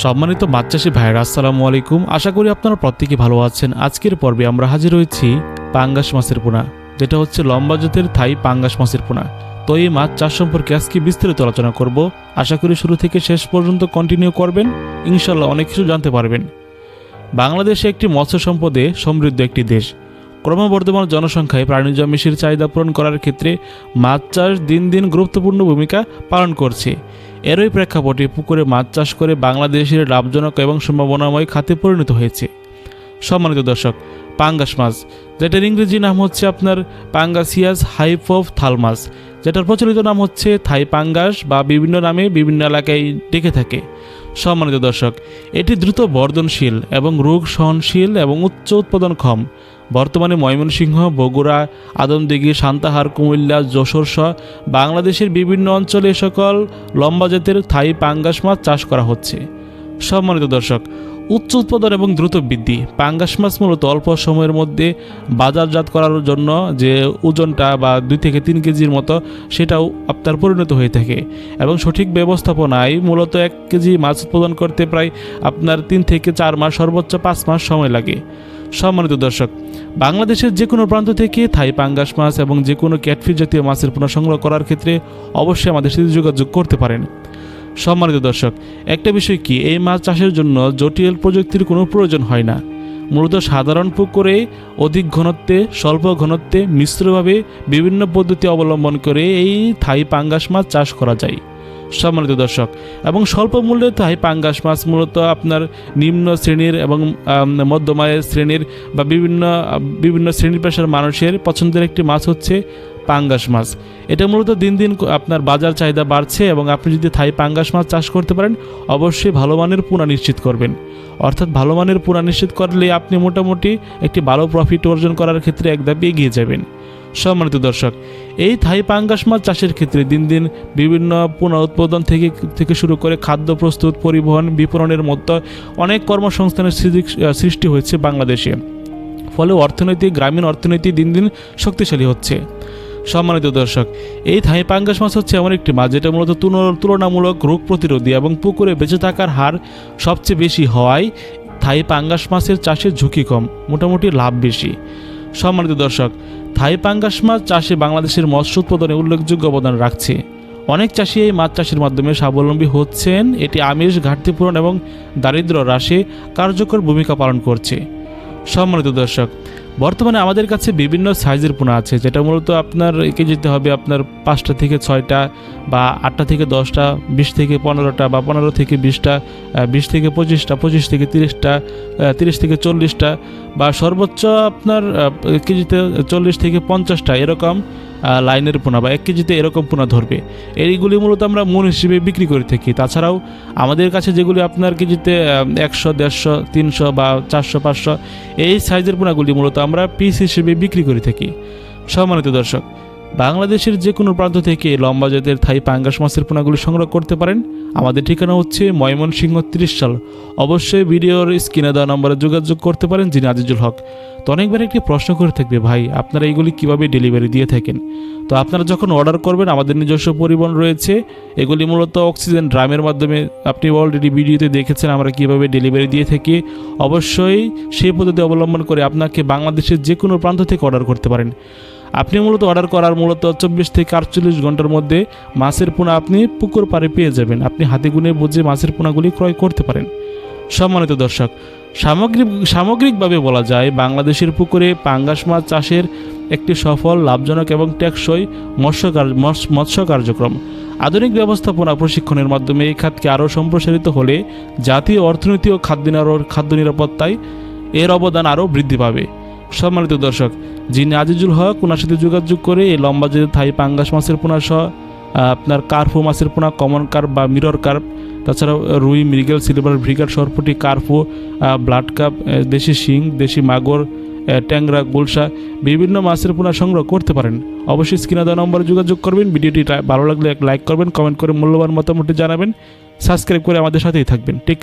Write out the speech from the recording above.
সম্মানিত মাছ চাষী ভাইরা, আসসালামু আলাইকুম। আশা করি আপনারা প্রত্যেকে ভালো আছেন। আজকের পর্বে আমরা হাজির হয়েছি পাঙ্গাস মাছের পোনা, যেটা হচ্ছে লম্বা জাতের থাই পাঙ্গাস মাছের পোনা। তো এই মাছ চাষ সম্পর্কে আজকে বিস্তারিত আলোচনা করব। আশা করি শুরু থেকে শেষ পর্যন্ত কন্টিনিউ করবেন, ইনশাল্লাহ অনেক কিছু জানতে পারবেন। বাংলাদেশ একটি মৎস্য সম্পদে সমৃদ্ধ একটি দেশ। ক্রমবর্ধমান জনসংখ্যায় প্রাণীজ মিষ্টির চাহিদা পূরণ করার ক্ষেত্রে মাছ চাষ দিন দিন গুরুত্বপূর্ণ ভূমিকা পালন করছে। এরই প্রেক্ষাপটে পুকুরে মাছ চাষ করে বাংলাদেশের লাভজনক এবং সম্ভাবনাময় খাতে পরিণত হয়েছে। সম্মানিত দর্শক, পাঙ্গাস মাছ, যেটার ইংরেজি নাম হচ্ছে আপনার পাঙ্গাসিয়াস হাইপোপথ্যালমাস, যেটার প্রচলিত নাম হচ্ছে থাই পাঙ্গাস বা বিভিন্ন নামে বিভিন্ন এলাকায় ডেকে থাকে। সম্মানিত দর্শক, এটি দ্রুত বর্ধনশীল এবং রোগ সহনশীল এবং উচ্চ উৎপাদনক্ষম। বর্তমানে ময়মনসিংহ, বগুড়া, আদমদিঘি, সান্তাহার, কুমিল্লা, যশোর সহ বাংলাদেশের বিভিন্ন অঞ্চলে সকল লম্বা জাতের থাই পাঙ্গাস মাছ চাষ করা হচ্ছে। সম্মানিত দর্শক, উচ্চ উৎপাদন এবং দ্রুত বৃদ্ধি। পাঙ্গাস মাছ মূলত অল্প সময়ের মধ্যে বাজারজাত করার জন্য যে ওজনটা বা 2 থেকে 3 কেজির মতো, সেটাও আপনার পরিণত হয়ে থাকে এবং সঠিক ব্যবস্থাপনায় মূলত 1 কেজি মাছ উৎপাদন করতে প্রায় আপনার 3 থেকে 4 মাস, সর্বোচ্চ 5 মাস সময় লাগে। সম্মানিত দর্শক, বাংলাদেশের যে কোনো প্রান্ত থেকে থাই পাঙ্গাস মাছ এবং যে কোনো ক্যাটফিশ জাতীয় মাছের পোনা সংগ্রহ করার ক্ষেত্রে অবশ্যই আমাদের সাথে যোগাযোগ করতে পারেন। সম্মানিত দর্শক, একটা বিষয় কি, এই মাছ চাষের জন্য জটিল প্রযুক্তির কোনো প্রয়োজন হয় না। মূলত সাধারণ পুকুরে অধিক ঘনত্বে, স্বল্প ঘনত্বে মিশ্রভাবে বিভিন্ন পদ্ধতি অবলম্বন করে এই থাই পাঙ্গাস মাছ চাষ করা যায়। সম্মানিত দর্শক, এবং স্বল্প মূল্যে থাই পাঙ্গাস মাছ মূলত আপনার নিম্ন শ্রেণীর এবং মধ্যমায়ের শ্রেণীর বা বিভিন্ন শ্রেণীর পেশার মানুষের পছন্দের একটি মাছ হচ্ছে পাঙ্গাস মাছ। এটা মূলত দিন দিন আপনার বাজার চাহিদা বাড়ছে এবং আপনি যদি থাই পাঙ্গাস মাছ চাষ করতে পারেন, অবশ্যই ভালো মানের পোনা নিশ্চিত করবেন। অর্থাৎ ভালো মানের পোনা নিশ্চিত করলে আপনি মোটামুটি একটি ভালো প্রফিট অর্জন করার ক্ষেত্রে এক ধাপ এগিয়ে যাবেন। সম্মানিত দর্শক, এই থাই পাঙ্গাস মাছ চাষের ক্ষেত্রে দিন দিন বিভিন্ন পোনা উৎপাদন থেকে শুরু করে খাদ্য প্রস্তুত, পরিবহন, বিপণনের মতো অনেক কর্মসংস্থানের সৃষ্টি হয়েছে বাংলাদেশে। ফলে গ্রামীণ অর্থনীতি দিন দিন শক্তিশালী হচ্ছে। সম্মানিত দর্শক, এই থাই পাঙ্গাস মাছ হচ্ছে এমন একটি মাছ যেটা মূলত তুলনামূলক রোগ প্রতিরোধী এবং পুকুরে বেঁচে থাকার হার সবচেয়ে বেশি হওয়ায় থাই পাঙ্গাস মাছের চাষের ঝুঁকি কম, মোটামুটি লাভ বেশি। সম্মানিত দর্শক, থাই পাঙ্গাস মাছ চাষে বাংলাদেশের মৎস্য উৎপাদনে উল্লেখযোগ্য অবদান রাখছে। অনেক চাষি এই মাছ চাষের মাধ্যমে স্বাবলম্বী হচ্ছেন। এটি আমিষ ঘাটতি পূরণ এবং দারিদ্র্য হ্রাসে কার্যকর ভূমিকা পালন করছে। সম্মানিত দর্শক, বর্তমানে আমাদের কাছে বিভিন্ন সাইজের পোনা আছে, যেটা মূলত আপনার কেজিতে হবে আপনার 5টা থেকে 6টা বা 8টা থেকে 10টা, 20 থেকে 15টা বা 15 থেকে 20টা, 20 থেকে 25টা, 25 থেকে 30টা, 30 থেকে 40টা বা সর্বোচ্চ আপনার কেজিতে 40 থেকে 50টা এরকম লাইনের পোনা বা 1 কেজিতে এরকম পোনা ধরবে। এইগুলি মূলত আমরা মন হিসেবে বিক্রি করে থাকি। তাছাড়াও আমাদের কাছে যেগুলি আপনার কেজিতে 100, 150, 300 বা 400, 500 এই সাইজের পোনাগুলি মূলত আমরা পিস হিসেবে বিক্রি করে থাকি। সম্মানিত দর্শক, বাংলাদেশের যে কোনো প্রান্ত থেকে লম্বা জাতের থাই পাঙ্গাস মাছের পোনাগুলি সংগ্রহ করতে পারেন। আমাদের ঠিকানা হচ্ছে ময়মনসিংহ 30 সাল। অবশ্যই ভিডিওর স্ক্রিনে দেওয়া নম্বরে যোগাযোগ করতে পারেন, যিনি আজিজুল হক। তো অনেকবার একটি প্রশ্ন করে থাকবে, ভাই আপনারা এইগুলি কীভাবে ডেলিভারি দিয়ে থাকেন? তো আপনারা যখন অর্ডার করবেন, আমাদের নিজস্ব পরিবহন রয়েছে। এগুলি মূলত অক্সিজেন ড্রামের মাধ্যমে, আপনি অলরেডি ভিডিওতে দেখেছেন আমরা কীভাবে ডেলিভারি দিয়ে থাকি। অবশ্যই সেই পদ্ধতি অবলম্বন করে আপনাকে বাংলাদেশের যে কোনো প্রান্ত থেকে অর্ডার করতে পারেন। আপনি মূলত অর্ডার করার 24 থেকে 48 ঘন্টার মধ্যে মাছের পোনা আপনি পুকুর পাড়ে পেয়ে যাবেন। আপনি হাতে গুনে বুঝে মাছের পোনাগুলি ক্রয় করতে পারেন। সম্মানিত দর্শক, সামগ্রিকভাবে বলা যায় বাংলাদেশের পুকুরে পাঙ্গাস মাছ চাষের একটি সফল, লাভজনক এবং টেকসই মৎস্য কার্যক্রম। আধুনিক ব্যবস্থাপনা প্রশিক্ষণের মাধ্যমে এই খাতকে আরও সম্প্রসারিত হলে জাতীয় অর্থনীতি ও খাদ্য নিরাপত্তায় এর অবদান আরও বৃদ্ধি পাবে। সম্মানিত দর্শক, যিনি আজিজুল হক, ওনার সাথে যোগাযোগ করে এই লম্বা যে থাই পাঙ্গাস মাছের পোনা সহ আপনার কার্পো মাছের পোনা, কমন কার্প বা মিরর কার্প, তাছাড়াও রুই, মৃগেল, সিলভার, ভ্রিগার, সরপুঁটি, কার্পো, ব্লাড কাপ, দেশি শিং, দেশি মাগুর, ট্যাংরা, গুলশা বিভিন্ন মাছের পোনা সংগ্রহ করতে পারেন। অবশ্যই স্ক্রিনে দেওয়া নম্বরে যোগাযোগ করবেন। ভিডিওটি ভালো লাগলে লাইক করবেন, কমেন্ট করে মূল্যবান মতামতটি জানাবেন, সাবস্ক্রাইব করে আমাদের সাথেই থাকবেন। Take care.